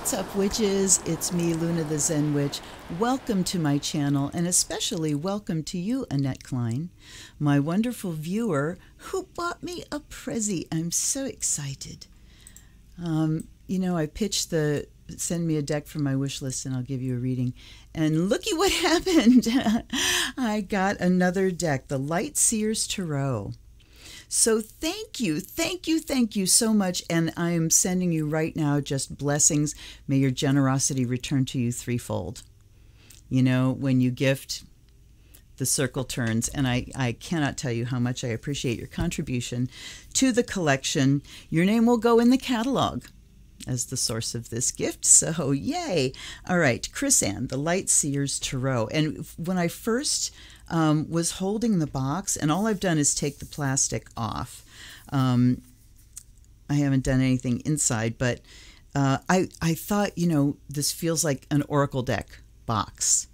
What's up, witches? It's me, Luna the Zen Witch. Welcome to my channel, and especially welcome to you, Annette Klein, my wonderful viewer who bought me a Prezi. I'm so excited. You know, I pitched the send me a deck from my wish list and I'll give you a reading. And looky what happened. I got another deck, the Light Seer's Tarot. So thank you so much. And I am sending you right now just blessings. May your generosity return to you threefold. You know, when you gift, the circle turns. And I cannot tell you how much I appreciate your contribution to the collection. Your name will go in the catalog as the source of this gift. So yay. All right, Chris Ann, the Light Seer's Tarot. And when I first was holding the box, and all I've done is take the plastic off. I haven't done anything inside, but I thought, you know, this feels like an Oracle deck box.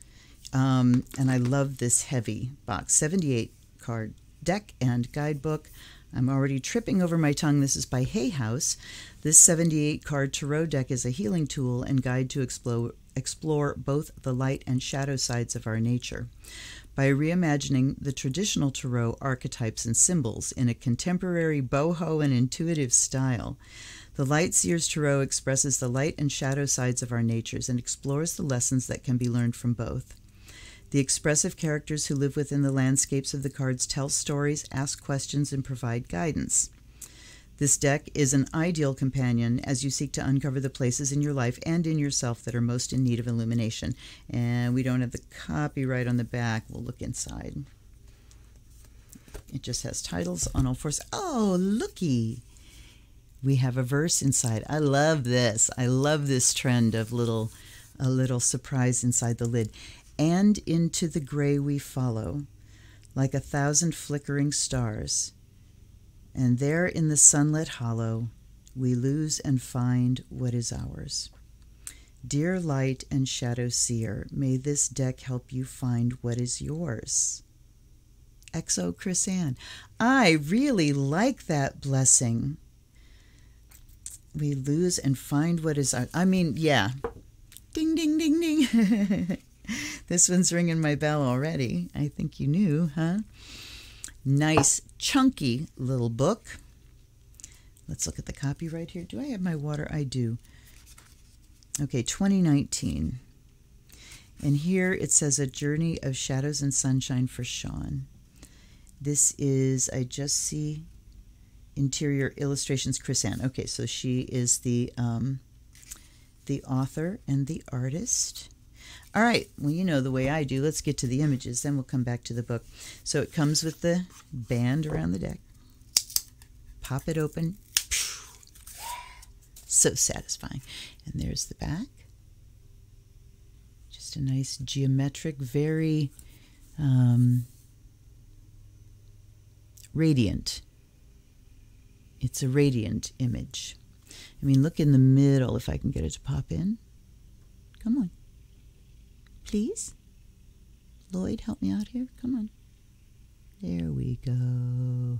And I love this heavy box, 78 card deck and guidebook. I'm already tripping over my tongue. This is by Hay House. This 78 card tarot deck is a healing tool and guide to explore both the light and shadow sides of our nature. By reimagining the traditional tarot archetypes and symbols in a contemporary boho and intuitive style, the Light Seer's Tarot expresses the light and shadow sides of our natures and explores the lessons that can be learned from both. The expressive characters who live within the landscapes of the cards tell stories, ask questions, and provide guidance. This deck is an ideal companion as you seek to uncover the places in your life and in yourself that are most in need of illumination. And we don't have the copyright on the back. We'll look inside. It just has titles on all fours. Oh, looky. We have a verse inside. I love this. I love this trend of a little surprise inside the lid. And into the gray we follow, like 1,000 flickering stars. And there in the sunlit hollow, we lose and find what is ours. Dear light and shadow seer, may this deck help you find what is yours. XO Chris Ann. I really like that blessing. We lose and find what is ours. I mean, yeah. Ding, ding, ding, ding. This one's ringing my bell already. I think you knew, huh? Nice, chunky little book. Let's look at the copyright here. Do I have my water? I do. Okay, 2019. And here it says A Journey of Shadows and Sunshine for Sean. This is, I just see interior illustrations, Chris Ann. Okay, so she is the author and the artist. All right, well, you know the way I do. Let's get to the images, then we'll come back to the book. So it comes with the band around the deck. Pop it open. So satisfying. And there's the back. Just a nice geometric, very radiant. It's a radiant image. I mean, look in the middle, if I can get it to pop in. Come on. Please? Lloyd, help me out here. Come on. There we go.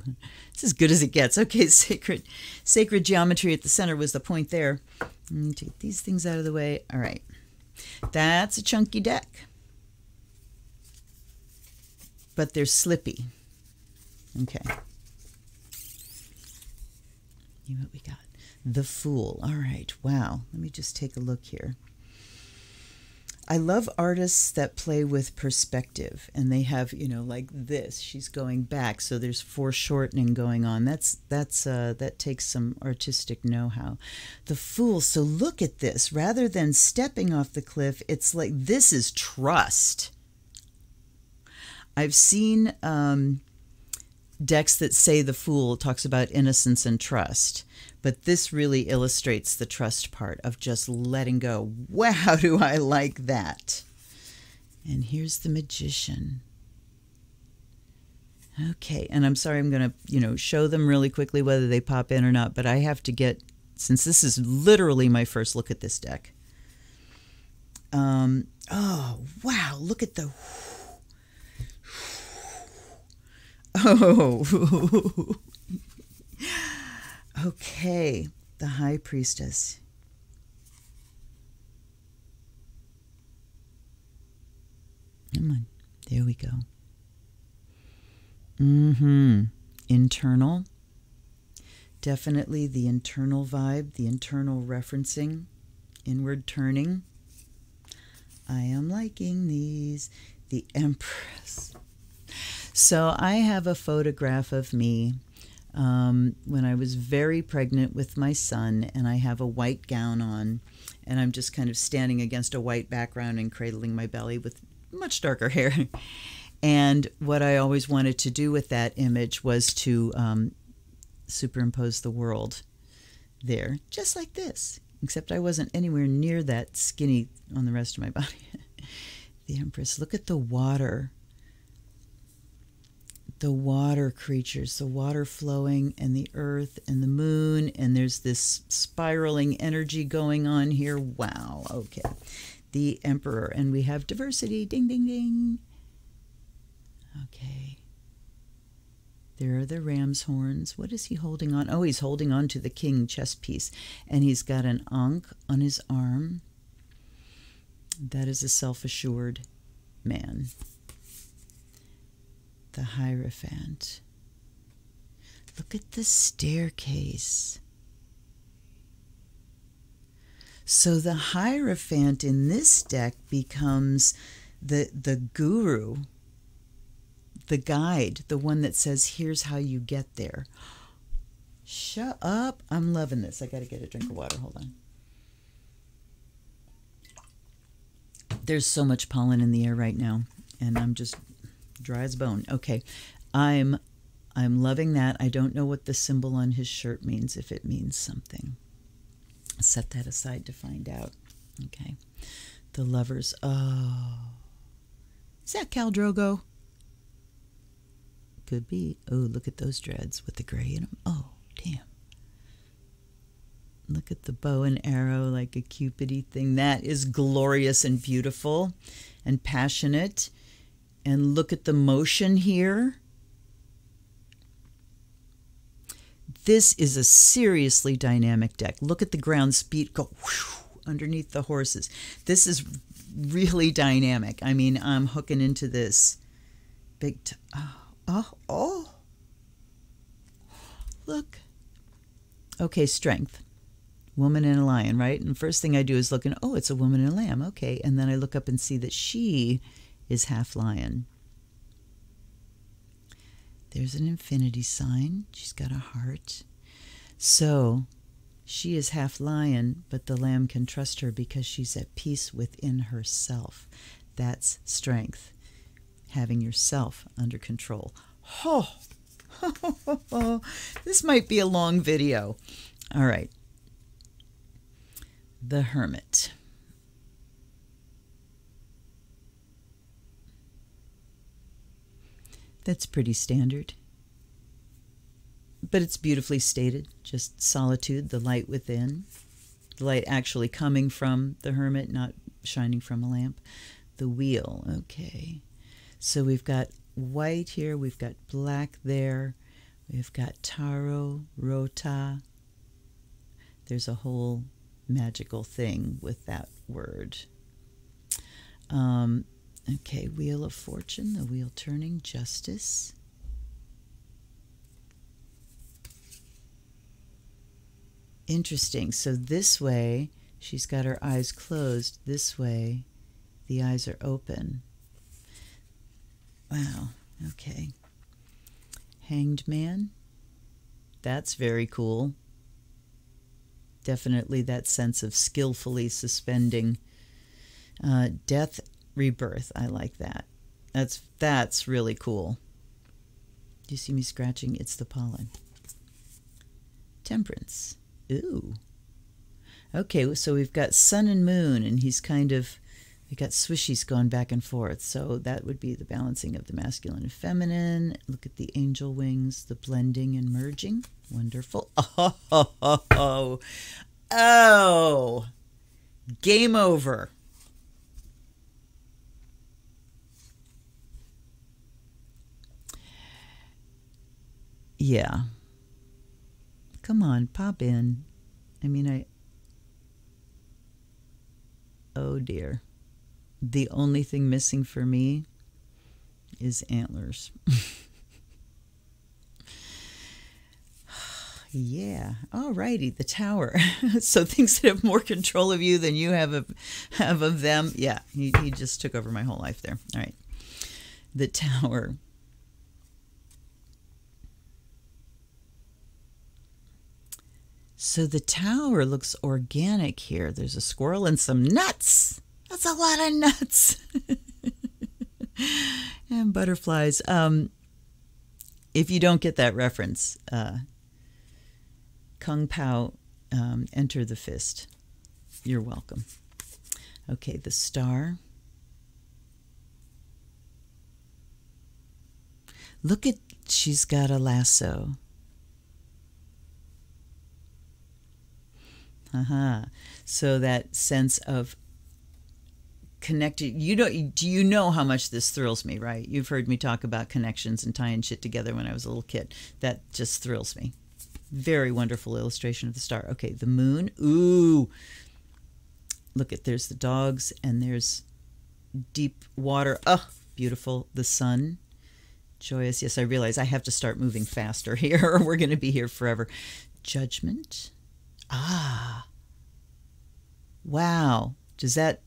It's as good as it gets. Okay, sacred geometry at the center was the point there. Take these things out of the way. All right. That's a chunky deck. But they're slippy. Okay. See what we got. The Fool. All right. Wow. Let me just take a look here. I love artists that play with perspective, and they have, you know, like this. She's going back, so there's foreshortening going on. That takes some artistic know-how. The Fool. So look at this. Rather than stepping off the cliff, it's like this is trust. I've seen decks that say the Fool talks about innocence and trust. But this really illustrates the trust part of just letting go. Wow, do I like that. And here's the Magician. Okay, and I'm sorry I'm going to, you know, show them really quickly whether they pop in or not, but I have to get, since this is literally my first look at this deck. Oh, wow, look at the... Oh... Okay, the High Priestess. Come on. There we go. Internal. Definitely the internal vibe, the internal referencing, inward turning. I am liking these. The Empress. So I have a photograph of me when I was very pregnant with my son, and I have a white gown on, and I'm just kind of standing against a white background and cradling my belly with much darker hair. And what I always wanted to do with that image was to superimpose the world there, just like this, except I wasn't anywhere near that skinny on the rest of my body. The Empress. Look at the water. The water creatures, the water flowing, and the earth and the moon, and there's this spiraling energy going on here. Wow. Okay. The Emperor, and we have diversity. Ding, ding, ding. Okay. There are the ram's horns. What is he holding on? Oh, he's holding on to the king chess piece, and he's got an ankh on his arm. That is a self-assured man. The Hierophant. Look at the staircase. So the Hierophant in this deck becomes the guru, the guide, the one that says, here's how you get there. Shut up. I'm loving this. I got to get a drink of water. Hold on. There's so much pollen in the air right now, and I'm just dry as a bone. Okay, I'm loving that. I don't know what the symbol on his shirt means, if it means something. Set that aside to find out. Okay, the Lovers. Oh, is that Khal Drogo? Could be. Oh, look at those dreads with the gray in them. Oh, damn. Look at the bow and arrow like a Cupid-y thing. That is glorious and beautiful and passionate. And look at the motion here. This is a seriously dynamic deck. Look at the ground speed go whew, underneath the horses. This is really dynamic. I mean, I'm hooking into this big oh. Look. Okay, strength. Woman and a lion, right? And the first thing I do is look and, oh, it's a woman and a lamb. Okay, and then I look up and see that she is half lion. There's an infinity sign. She's got a heart. So she is half lion, but the lamb can trust her because she's at peace within herself. That's strength. Having yourself under control. Oh, this might be a long video. All right. The Hermit. That's pretty standard, but it's beautifully stated. Just solitude, the light within, the light actually coming from the hermit, not shining from a lamp. The Wheel. Okay, so we've got white here, we've got black there, we've got Taro, Rota. There's a whole magical thing with that word. Okay, Wheel of Fortune, the wheel turning, Justice. Interesting. So this way, she's got her eyes closed. This way, the eyes are open. Wow. Okay. Hanged Man. That's very cool. Definitely that sense of skillfully suspending. Death, Rebirth. I like that. That's really cool. Do you see me scratching? It's the pollen. Temperance. Ooh. Okay, so we've got sun and moon, and he's kind of, we got swishies going back and forth. So that would be the balancing of the masculine and feminine. Look at the angel wings, the blending and merging. Wonderful. Oh. Game over. Yeah. Come on, pop in. I mean, oh dear. The only thing missing for me is antlers. Yeah. All righty. The Tower. So things that have more control of you than you have of them. Yeah. He just took over my whole life there. All right. The Tower. So the Tower looks organic here. There's a squirrel and some nuts. That's a lot of nuts. And butterflies. If you don't get that reference, Kung Pao, enter the fist. You're welcome. Okay, the Star. Look at, she's got a lasso. So that sense of connected. Do you know how much this thrills me, right? You've heard me talk about connections and tying shit together when I was a little kid. That just thrills me. Very wonderful illustration of the Star. Okay, the Moon. Ooh. Look at, there's the dogs and there's deep water. Oh, beautiful. The Sun. Joyous. Yes, I realize I have to start moving faster here or we're going to be here forever. Judgment. Ah. Wow. Does that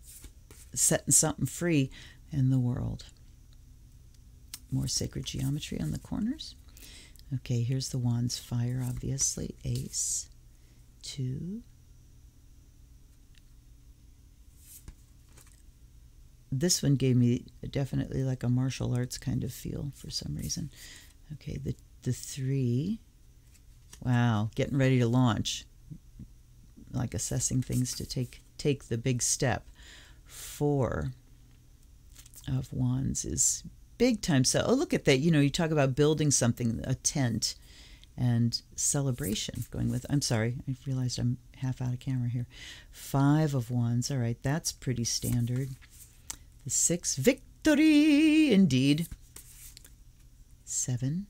setting something free in the world? More sacred geometry on the corners. Okay, here's the Wands. Fire, obviously. Ace. 2. This one gave me definitely like a martial arts kind of feel for some reason. Okay, the 3. Wow, getting ready to launch. Like assessing things to take the big step. 4 of Wands is big time. So, oh, look at that. You know, you talk about building something, a tent, and celebration. Going with, I'm sorry, I realized I'm half out of camera here. 5 of Wands. All right, that's pretty standard. The 6, victory, indeed. 7.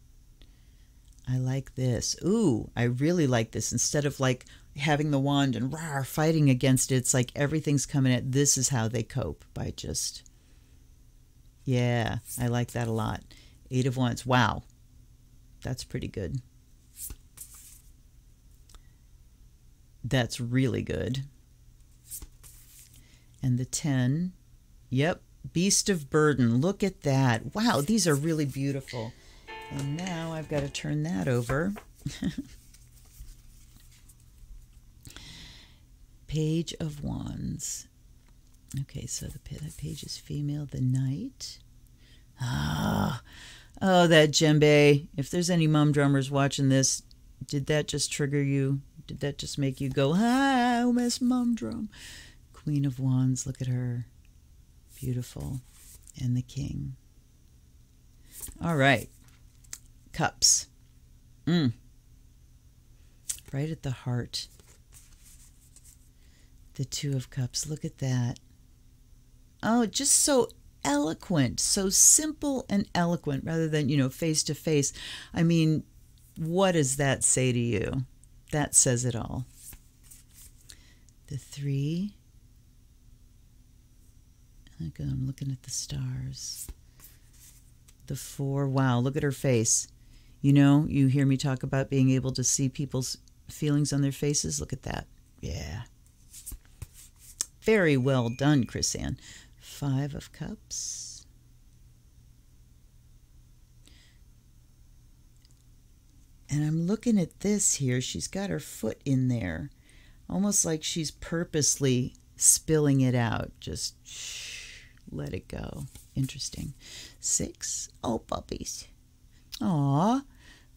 I like this. Ooh, I really like this. Instead of like having the wand and rah, fighting against it, it's like everything's coming at, this is how they cope, by just, yeah, I like that a lot. 8 of Wands. Wow, that's pretty good. That's really good. And the 10, yep, Beast of Burden. Look at that. Wow, these are really beautiful. And now I've got to turn that over. Page of Wands. Okay, so the page is female. The Knight. Ah, oh, that djembe. If there's any mum drummers watching this, did that just trigger you? Did that just make you go, ah, I miss mum drum? Queen of Wands, look at her. Beautiful. And the King. All right. Cups. Right at the heart. The 2 of Cups. Look at that. Oh, just so eloquent. So simple and eloquent rather than, you know, face to face. I mean, what does that say to you? That says it all. The 3. I'm looking at the stars. The 4. Wow, look at her face. You know, you hear me talk about being able to see people's feelings on their faces. Look at that. Yeah. Very well done, Chris-Ann. 5 of Cups. And I'm looking at this here. She's got her foot in there. Almost like she's purposely spilling it out. Just let it go. Interesting. 6. Oh, puppies. Aw.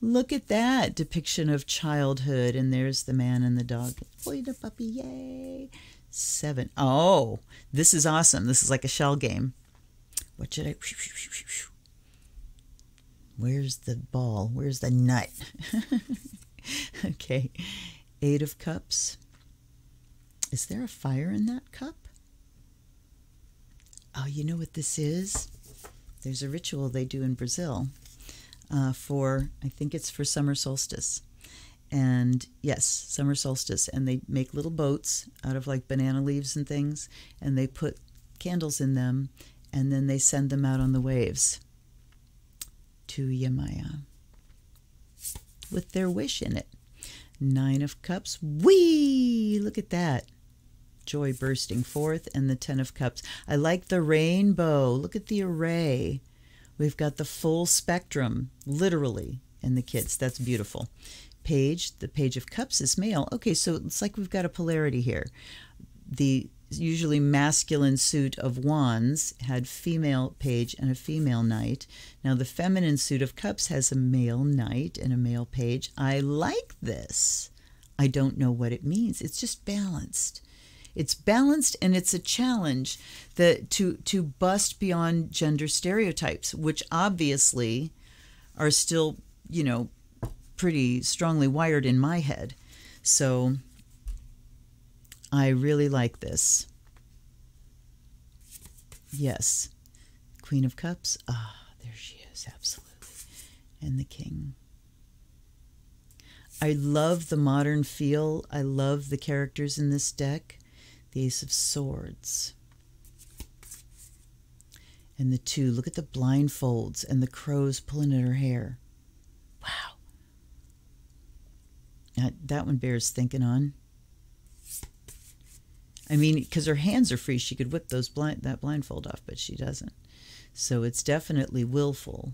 Look at that depiction of childhood. And there's the man and the dog. Boy, the puppy. Yay. 7. Oh, this is awesome. This is like a shell game. What should I... Where's the ball? Where's the nut? Okay. 8 of Cups. Is there a fire in that cup? Oh, you know what this is? There's a ritual they do in Brazil for, I think it's for summer solstice. And yes, summer solstice. And they make little boats out of like banana leaves and things. And they put candles in them. And then they send them out on the waves. to Yemaya with their wish in it. 9 of Cups. Whee! Look at that. Joy bursting forth. And the 10 of Cups. I like the rainbow. Look at the array. We've got the full spectrum, literally, in the kids. That's beautiful. Page. The Page of Cups is male. Okay, so it's like we've got a polarity here. The usually masculine suit of Wands had female page and a female knight. Now the feminine suit of Cups has a male knight and a male page. I like this. I don't know what it means. It's just balanced. It's balanced, and it's a challenge that to bust beyond gender stereotypes, which obviously are still, you know, pretty strongly wired in my head. So I really like this. Yes. Queen of Cups. Ah, there she is, absolutely. And the King. I love the modern feel. I love the characters in this deck. The Ace of Swords. And the 2. Look at the blindfolds and the crows pulling at her hair. Wow. That one bears thinking on. I mean, because her hands are free, she could whip that blindfold off, but she doesn't. So it's definitely willful.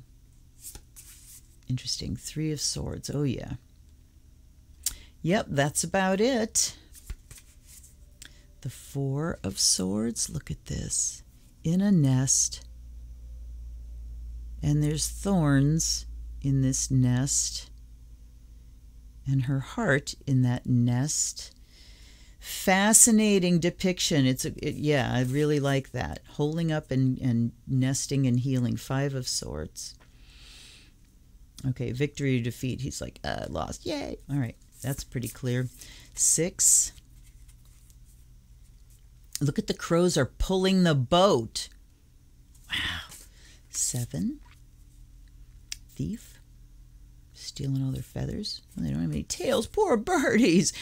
Interesting. 3 of Swords. Oh, yeah. Yep, that's about it. The 4 of Swords. Look at this. In a nest. And there's thorns in this nest. And her heart in that nest. Fascinating depiction. Yeah, I really like that. Holding up and nesting and healing. 5 of Swords. Okay, victory or defeat. He's like, lost. Yay. All right, that's pretty clear. 6. Look at the crows are pulling the boat. Wow. 7. Thief. Stealing all their feathers. Well, they don't have any tails. Poor birdies.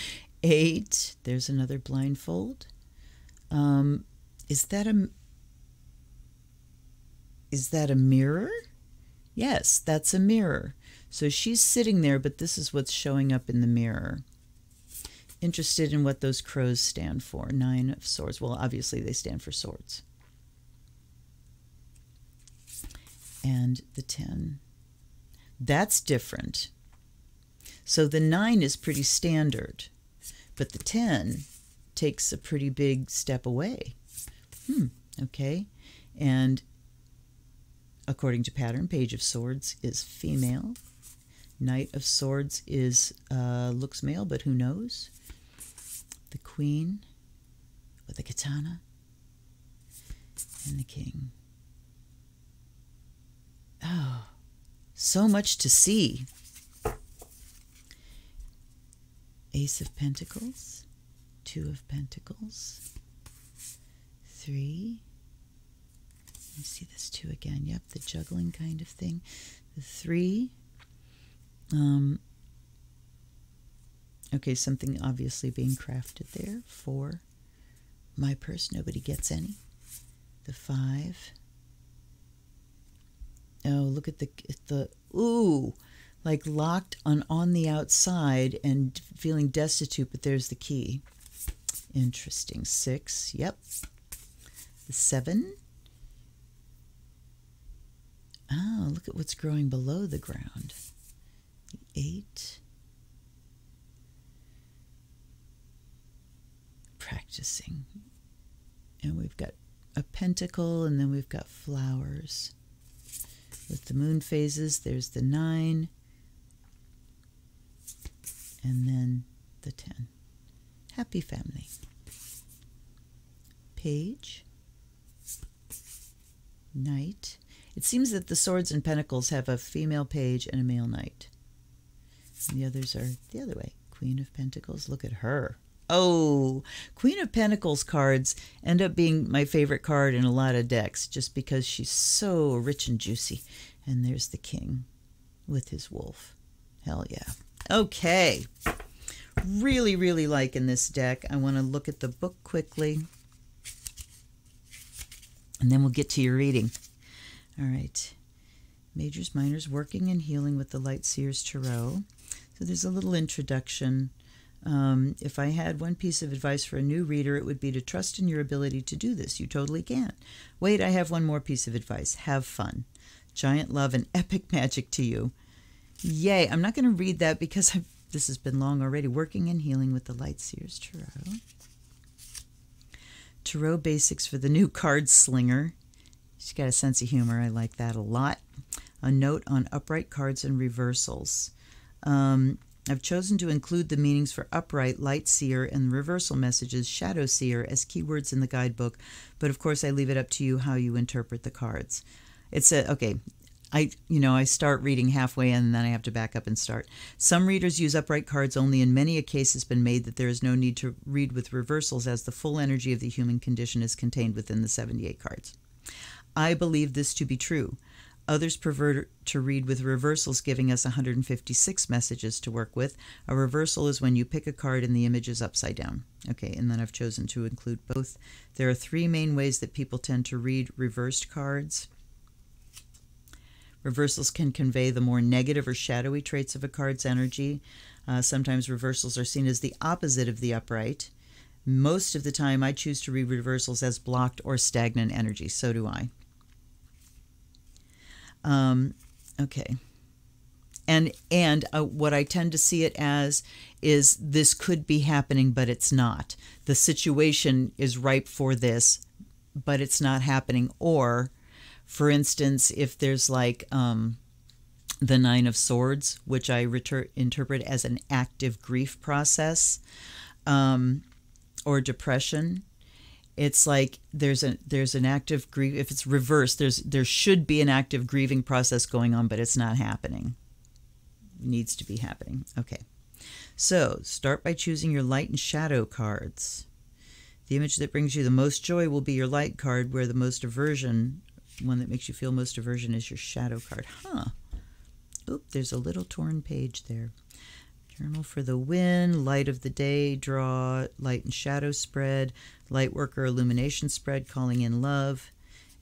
8. There's another blindfold. Is that a mirror? Yes, that's a mirror. So she's sitting there, but this is what's showing up in the mirror. Interested in what those crows stand for. 9 of Swords. Well, obviously they stand for swords. And the 10. That's different. So the 9 is pretty standard. But the 10 takes a pretty big step away. Okay. And according to pattern, Page of Swords is female. Knight of Swords is looks male, but who knows? The Queen with the katana. And the King. Oh, so much to see. Ace of Pentacles, 2 of Pentacles, 3. Let me see this 2 again. Yep, the juggling kind of thing. The 3. Okay, something obviously being crafted there. 4. My purse, nobody gets any. The 5. Oh, look at the ooh. Like locked on the outside and feeling destitute, but there's the key. Interesting. 6. Yep. The 7. Oh, look at what's growing below the ground. The 8. Practicing. And we've got a pentacle, and then we've got flowers. With the moon phases, there's the 9. And then the 10. Happy family. Page. Knight. It seems that the Swords and Pentacles have a female page and a male knight. And the others are the other way. Queen of Pentacles. Look at her. Oh, Queen of Pentacles cards end up being my favorite card in a lot of decks just because she's so rich and juicy. And there's the King with his wolf. Hell yeah. Okay. Really, really liking this deck. I want to look at the book quickly. And then we'll get to your reading. All right. Majors, minors, working and healing with the Light Seers Tarot. So there's a little introduction. If I had one piece of advice for a new reader, it would be to trust in your ability to do this. You totally can. Wait, I have one more piece of advice. Have fun. Giant love and epic magic to you. Yay. I'm not going to read that because this has been long already. Working and healing with the Light Seers Tarot. Tarot basics for the new card slinger. She's got a sense of humor. I like that a lot. A note on upright cards and reversals. I've chosen to include the meanings for upright, light seer, and reversal messages, shadow seer, as keywords in the guidebook. But of course, I leave it up to you how you interpret the cards. Okay. I start reading halfway and then I have to back up and start. Some readers use upright cards only, and many a case has been made that there is no need to read with reversals, as the full energy of the human condition is contained within the 78 cards. I believe this to be true. Others prefer to read with reversals, giving us 156 messages to work with. A reversal is when you pick a card and the image is upside down. Okay, and then I've chosen to include both. There are 3 main ways that people tend to read reversed cards. Reversals can convey the more negative or shadowy traits of a card's energy. Sometimes reversals are seen as the opposite of the upright. Most of the time, I choose to read reversals as blocked or stagnant energy. So do I. Okay. And what I tend to see it as is this could be happening, but it's not. The situation is ripe for this, but it's not happening. Or, for instance, if there's like the 9 of Swords, which I interpret as an active grief process, or depression. It's like there's an active grief. If it's reversed, there should be an active grieving process going on, but it's not happening. It needs to be happening. Okay. So start by choosing your light and shadow cards. The image that brings you the most joy will be your light card, where the most aversion, one that makes you feel most aversion, is your shadow card. Huh. Oop, there's a little torn page there. Journal for the win, light of the day, draw, light and shadow spread, light worker illumination spread, calling in love,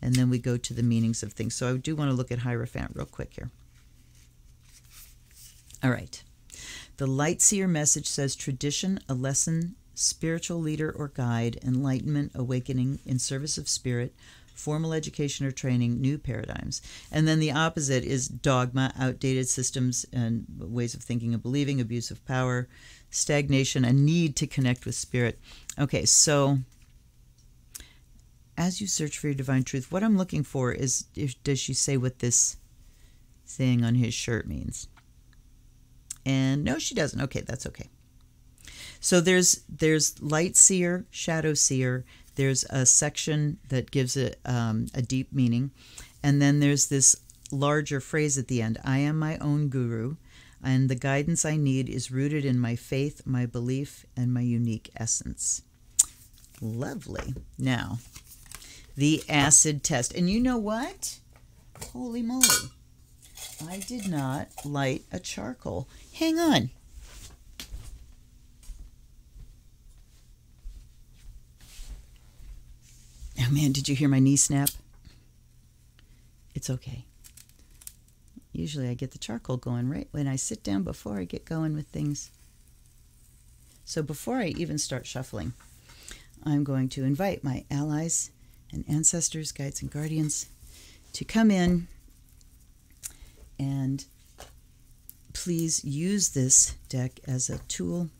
and then we go to the meanings of things. So I do want to look at Hierophant real quick here. All right. The Light Seer message says tradition, a lesson, spiritual leader or guide, enlightenment, awakening, in service of spirit, formal education or training, new paradigms. And then the opposite is dogma, outdated systems and ways of thinking and believing, abuse of power, stagnation, a need to connect with spirit. Okay, so as you search for your divine truth, what I'm looking for is, does she say what this thing on his shirt means? And no, she doesn't. Okay, that's okay. So there's light seer, shadow seer. There's a section that gives it a deep meaning. And then there's this larger phrase at the end. I am my own guru, and the guidance I need is rooted in my faith, my belief, and my unique essence. Lovely. Now, the acid test. And you know what? Holy moly. I did not light a charcoal. Hang on. Oh man, did you hear my knee snap? It's okay. Usually I get the charcoal going right when I sit down before I get going with things. So before I even start shuffling, I'm going to invite my allies and ancestors, guides and guardians to come in and please use this deck as a tool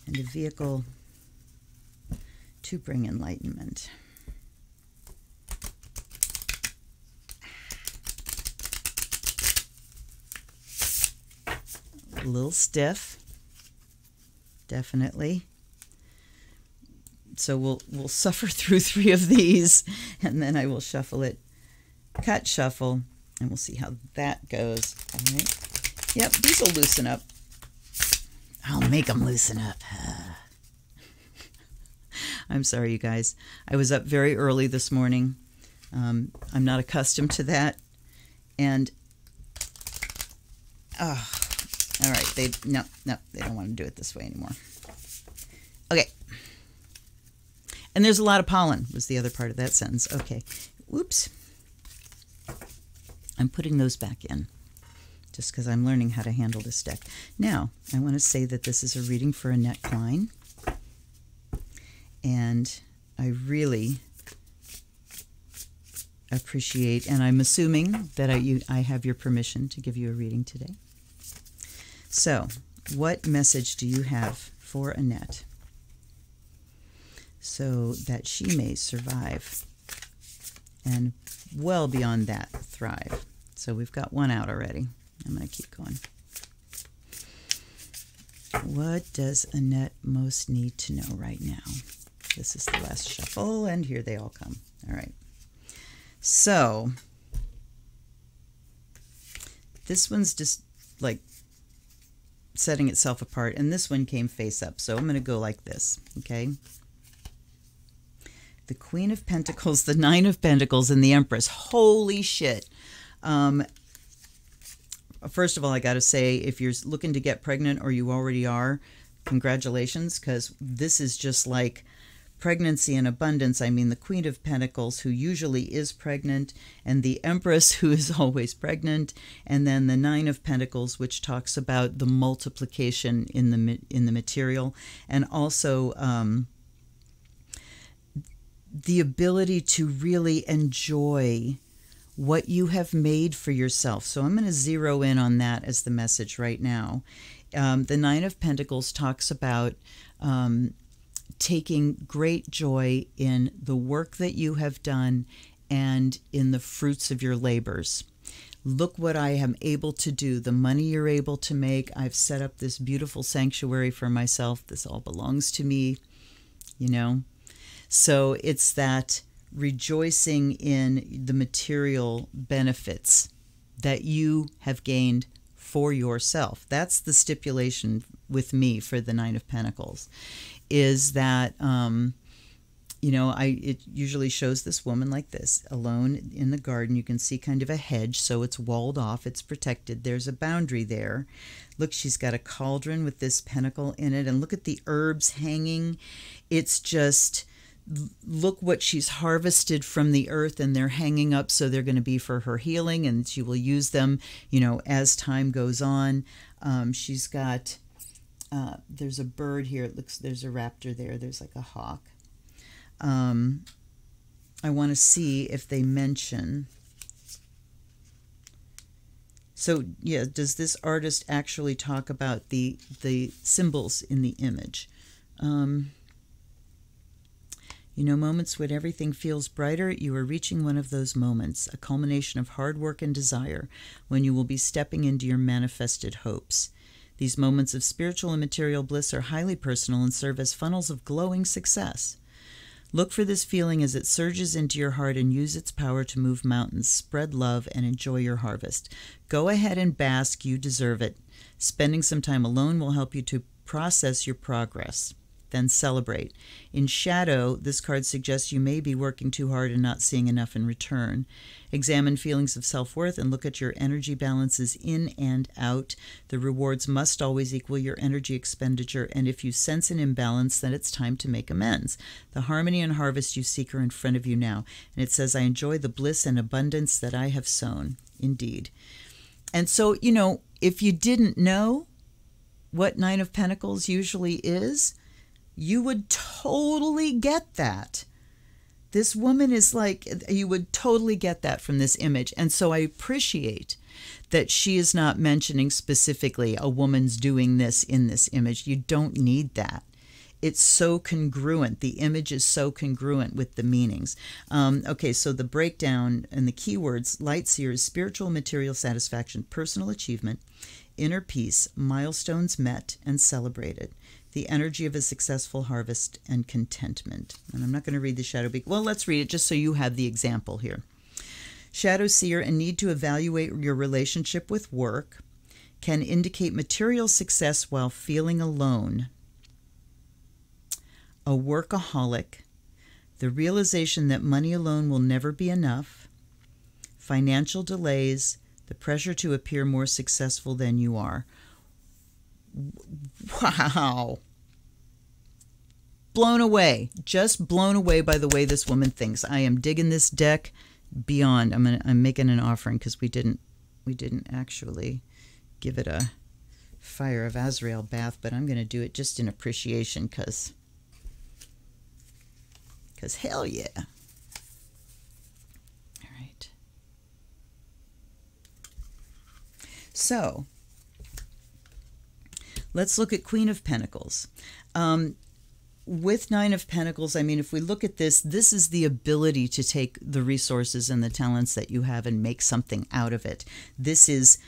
and a vehicle to bring enlightenment. A little stiff, definitely. So we'll suffer through 3 of these, and then I will shuffle it, cut, shuffle, and we'll see how that goes. All right. Yep, these will loosen up. I'll make them loosen up. I'm sorry, you guys. I was up very early this morning. I'm not accustomed to that, and all right, no, they don't want to do it this way anymore. Okay. And there's a lot of pollen, was the other part of that sentence. Okay. Whoops. I'm putting those back in just because I'm learning how to handle this deck. Now, I want to say that this is a reading for Annette Klein. And I really appreciate, and I'm assuming that I have your permission to give you a reading today. So, what message do you have for Annette so that she may survive and well beyond that, thrive? So we've got one out already. I'm going to keep going. What does Annette most need to know right now? This is the last shuffle, and here they all come. All right. So, this one's just like setting itself apart, and this one came face up. So I'm going to go like this, okay? The Queen of Pentacles, the Nine of Pentacles, and the Empress. Holy shit. First of all, I got to say, if you're looking to get pregnant or you already are, congratulations, because this is just like pregnancy and abundance. I mean, the Queen of Pentacles, who usually is pregnant, and the Empress, who is always pregnant, and then the Nine of Pentacles, which talks about the multiplication in the material, and also the ability to really enjoy what you have made for yourself. So I'm going to zero in on that as the message right now. The Nine of Pentacles talks about taking great joy in the work that you have done and in the fruits of your labors. Look what I am able to do, the money you're able to make. I've set up this beautiful sanctuary for myself. This all belongs to me, you know. So it's that rejoicing in the material benefits that you have gained for yourself. That's the stipulation with me for the Nine of Pentacles, is that, you know, it usually shows this woman like this, alone in the garden. You can see kind of a hedge, so it's walled off, it's protected. There's a boundary there. Look, she's got a cauldron with this pentacle in it, and look at the herbs hanging. It's just, look what she's harvested from the earth, and they're hanging up, so they're going to be for her healing, and she will use them, you know, as time goes on. She's got, there's a bird here. It looks, there's a raptor there. There's like a hawk. I want to see if they mention. So, yeah, does this artist actually talk about the symbols in the image? You know, moments when everything feels brighter, you are reaching one of those moments, a culmination of hard work and desire, when you will be stepping into your manifested hopes. These moments of spiritual and material bliss are highly personal and serve as funnels of glowing success. Look for this feeling as it surges into your heart and use its power to move mountains, spread love, and enjoy your harvest. Go ahead and bask. You deserve it. Spending some time alone will help you to process your progress. Then celebrate. In shadow, this card suggests you may be working too hard and not seeing enough in return. Examine feelings of self-worth and look at your energy balances in and out. The rewards must always equal your energy expenditure, and if you sense an imbalance, then it's time to make amends. The harmony and harvest you seek are in front of you now. And it says, I enjoy the bliss and abundance that I have sown. Indeed. And so, you know, if you didn't know what Nine of Pentacles usually is, you would totally get that. This woman is like, you would totally get that from this image. And so I appreciate that she is not mentioning specifically a woman's doing this in this image. You don't need that. It's so congruent. The image is so congruent with the meanings. Okay, so the breakdown and the keywords: Light Seer is spiritual material satisfaction, personal achievement, inner peace, milestones met and celebrated, the energy of a successful harvest, and contentment. And I'm not going to read the Shadow Beak. Well, let's read it just so you have the example here. Shadow Seer, a need to evaluate your relationship with work, can indicate material success while feeling alone. A workaholic, the realization that money alone will never be enough, financial delays, the pressure to appear more successful than you are. Wow. Blown away. Just blown away by the way this woman thinks. I am digging this deck beyond. I'm making an offering because we didn't actually give it a Fire of Azrael bath, but I'm going to do it just in appreciation because hell yeah. All right. So let's look at Queen of Pentacles. With Nine of Pentacles, I mean, if we look at this, this is the ability to take the resources and the talents that you have and make something out of it. This is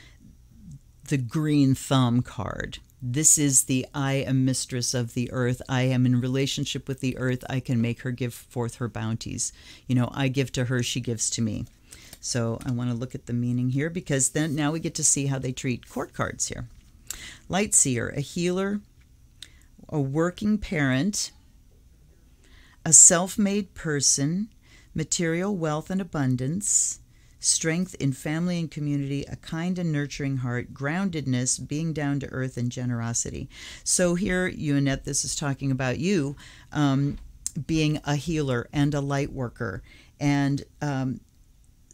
the green thumb card. This is the I am mistress of the earth. I am in relationship with the earth. I can make her give forth her bounties. You know, I give to her, she gives to me. So I want to look at the meaning here because then now we get to see how they treat court cards here. Light Seer, a healer, a working parent, a self-made person, material wealth and abundance, strength in family and community, a kind and nurturing heart, groundedness, being down to earth, and generosity. So here, you, Annette, this is talking about you being a healer and a light worker and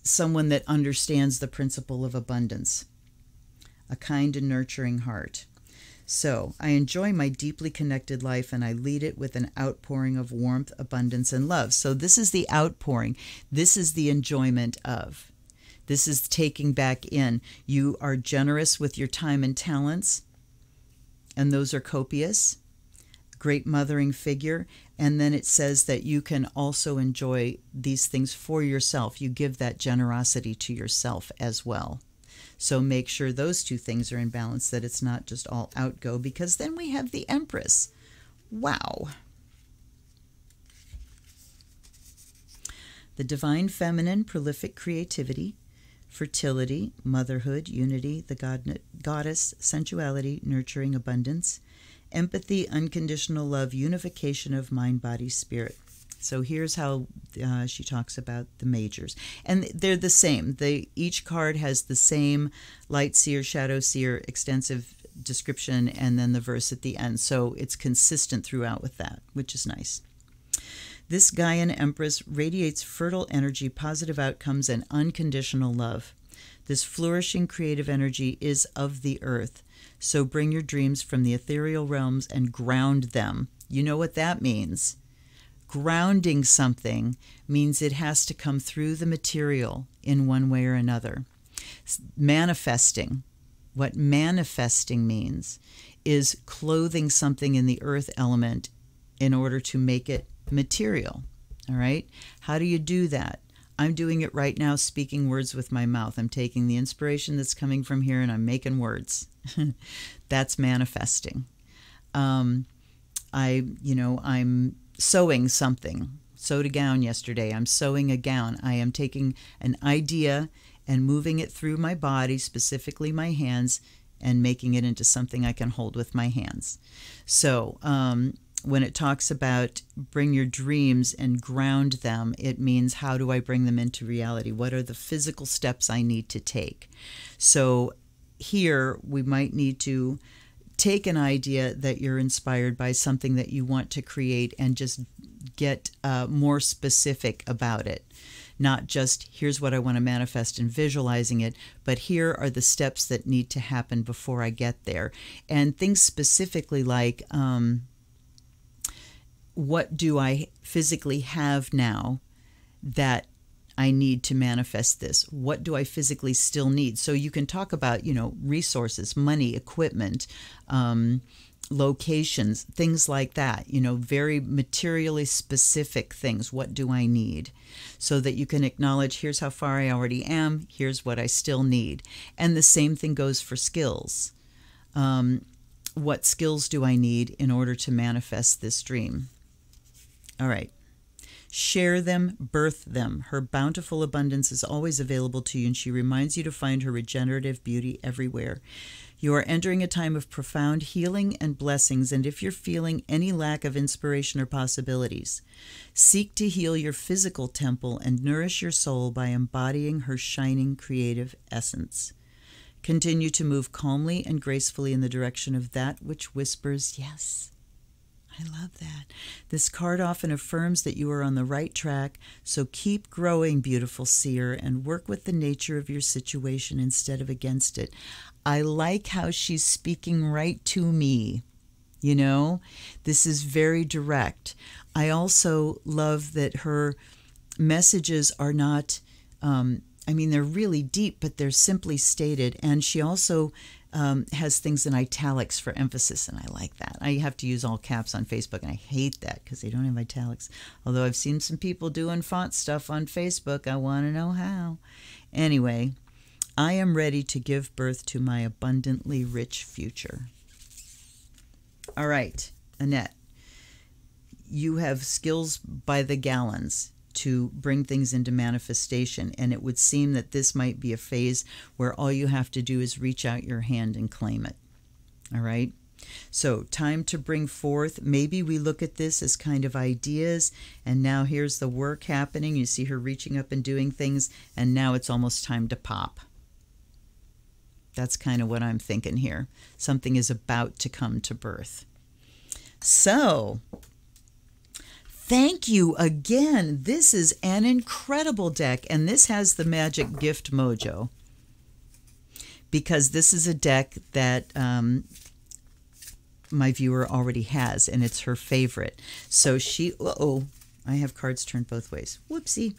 someone that understands the principle of abundance, a kind and nurturing heart. So I enjoy my deeply connected life and I lead it with an outpouring of warmth, abundance, and love. So this is the outpouring. This is the enjoyment of. This is taking back in. You are generous with your time and talents, and those are copious. Great mothering figure. And then it says that you can also enjoy these things for yourself. You give that generosity to yourself as well. So make sure those two things are in balance, that it's not just all outgo, because then we have the Empress. Wow. The divine feminine, prolific creativity, fertility, motherhood, unity, the goddess, sensuality, nurturing, abundance, empathy, unconditional love, unification of mind, body, spirit. So here's how she talks about the majors. And they're the same. Each card has the same light seer, shadow seer, extensive description, and then the verse at the end. So it's consistent throughout with that, which is nice. This Gaian Empress radiates fertile energy, positive outcomes, and unconditional love. This flourishing creative energy is of the earth. So bring your dreams from the ethereal realms and ground them. You know what that means. Grounding something means it has to come through the material in one way or another. Manifesting. What manifesting means is clothing something in the earth element in order to make it material. All right? How do you do that? I'm doing it right now, speaking words with my mouth. I'm taking the inspiration that's coming from here and I'm making words. That's manifesting. I'm sewing something. Sewed a gown yesterday. I'm sewing a gown. I am taking an idea and moving it through my body, specifically my hands, and making it into something I can hold with my hands. So when it talks about bring your dreams and ground them, it means how do I bring them into reality? What are the physical steps I need to take? So here we might need to take an idea that you're inspired by, something that you want to create, and just get more specific about it. Not just here's what I want to manifest and visualizing it, but here are the steps that need to happen before I get there. And things specifically like what do I physically have now that I need to manifest this? What do I physically still need? So you can talk about, resources, money, equipment, locations, things like that, very materially specific things. What do I need? So that you can acknowledge, here's how far I already am, here's what I still need. And the same thing goes for skills. What skills do I need in order to manifest this dream? All right. Share them, birth them. Her bountiful abundance is always available to you, and she reminds you to find her regenerative beauty everywhere. You are entering a time of profound healing and blessings, and if you're feeling any lack of inspiration or possibilities, seek to heal your physical temple and nourish your soul by embodying her shining creative essence. Continue to move calmly and gracefully in the direction of that which whispers, yes, I love that. This card often affirms that you are on the right track, so keep growing, beautiful seer, and work with the nature of your situation instead of against it. I like how she's speaking right to me. You know, this is very direct. I also love that her messages are not, I mean, they're really deep, but they're simply stated. And she also has things in italics for emphasis, and I like that. I have to use all caps on Facebook, and I hate that because they don't have italics. Although I've seen some people doing font stuff on Facebook. I want to know how. Anyway, I am ready to give birth to my abundantly rich future. All right, Annette, you have skills by the gallons to bring things into manifestation, and it would seem that this might be a phase where all you have to do is reach out your hand and claim it. All right? So time to bring forth. Maybe we look at this as kind of ideas, and now here's the work happening. You see her reaching up and doing things, and now it's almost time to pop. That's kind of what I'm thinking here. Something is about to come to birth. So, thank you again. This is an incredible deck, and this has the magic gift mojo, because this is a deck that my viewer already has, and it's her favorite. So she, I have cards turned both ways. Whoopsie.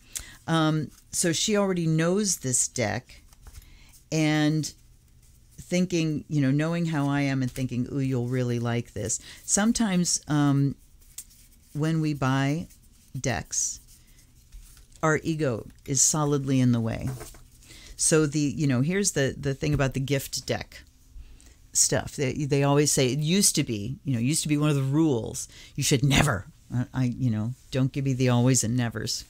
So she already knows this deck, and thinking, you know, knowing how I am and thinking, ooh, you'll really like this. Sometimes when we buy decks, our ego is solidly in the way. So here's the thing about the gift deck stuff. They always say it used to be one of the rules. You should never, don't give me the always and nevers.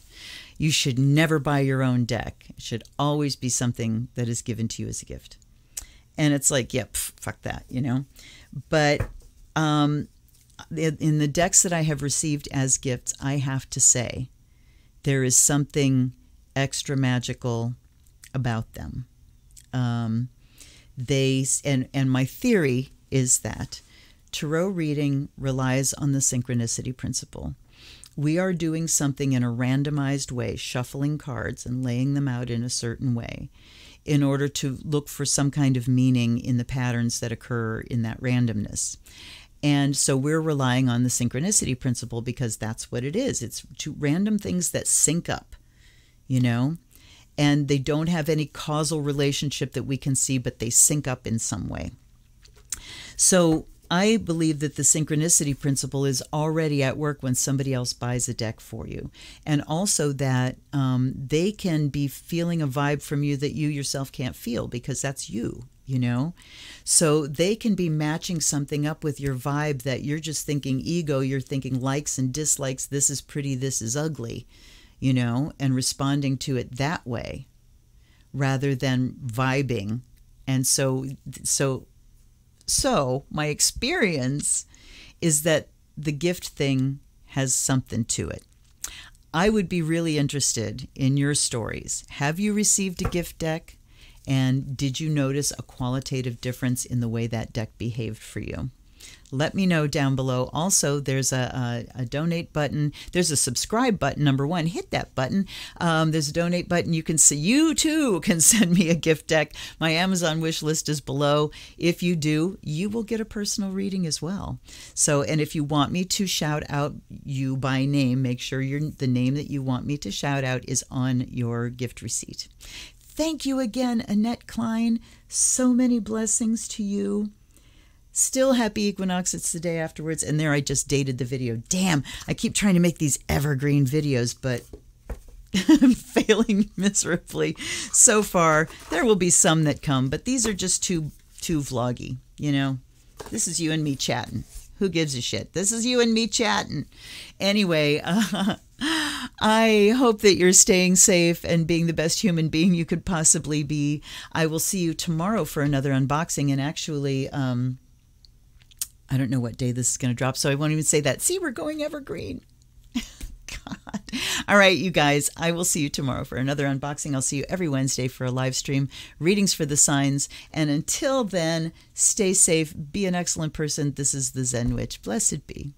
You should never buy your own deck. It should always be something that is given to you as a gift. And it's like, yep, fuck that, But in the decks that I have received as gifts, I have to say there is something extra magical about them. And my theory is that tarot reading relies on the synchronicity principle. We are doing something in a randomized way, shuffling cards and laying them out in a certain way, in order to look for some kind of meaning in the patterns that occur in that randomness. And so we're relying on the synchronicity principle because that's what it is. It's two random things that sync up, and they don't have any causal relationship that we can see, but they sync up in some way. So I believe that the synchronicity principle is already at work when somebody else buys a deck for you. And also that they can be feeling a vibe from you that you yourself can't feel, because that's you, So they can be matching something up with your vibe that you're just thinking ego, you're thinking likes and dislikes, this is pretty, this is ugly, and responding to it that way rather than vibing. And so my experience is that the gift thing has something to it. I would be really interested in your stories. Have you received a gift deck? And did you notice a qualitative difference in the way that deck behaved for you? Let me know down below. Also, there's a donate button. There's a subscribe button, number one. Hit that button. There's a donate button. You too can send me a gift deck. My Amazon wish list is below. If you do, you will get a personal reading as well. So, and if you want me to shout out you by name, make sure the name that you want me to shout out is on your gift receipt. Thank you again, Annette Klein. So many blessings to you. Still happy equinox. It's the day afterwards. And there I just dated the video. Damn, I keep trying to make these evergreen videos, but I'm failing miserably so far. There will be some that come, but these are just too vloggy, This is you and me chatting. Who gives a shit? This is you and me chatting. Anyway, I hope that you're staying safe and being the best human being you could possibly be. I will see you tomorrow for another unboxing. And actually, I don't know what day this is going to drop, so I won't even say that. See, we're going evergreen. God. All right, you guys, I will see you tomorrow for another unboxing. I'll see you every Wednesday for a live stream, readings for the signs. And until then, stay safe, be an excellent person. This is the Zen Witch. Blessed be.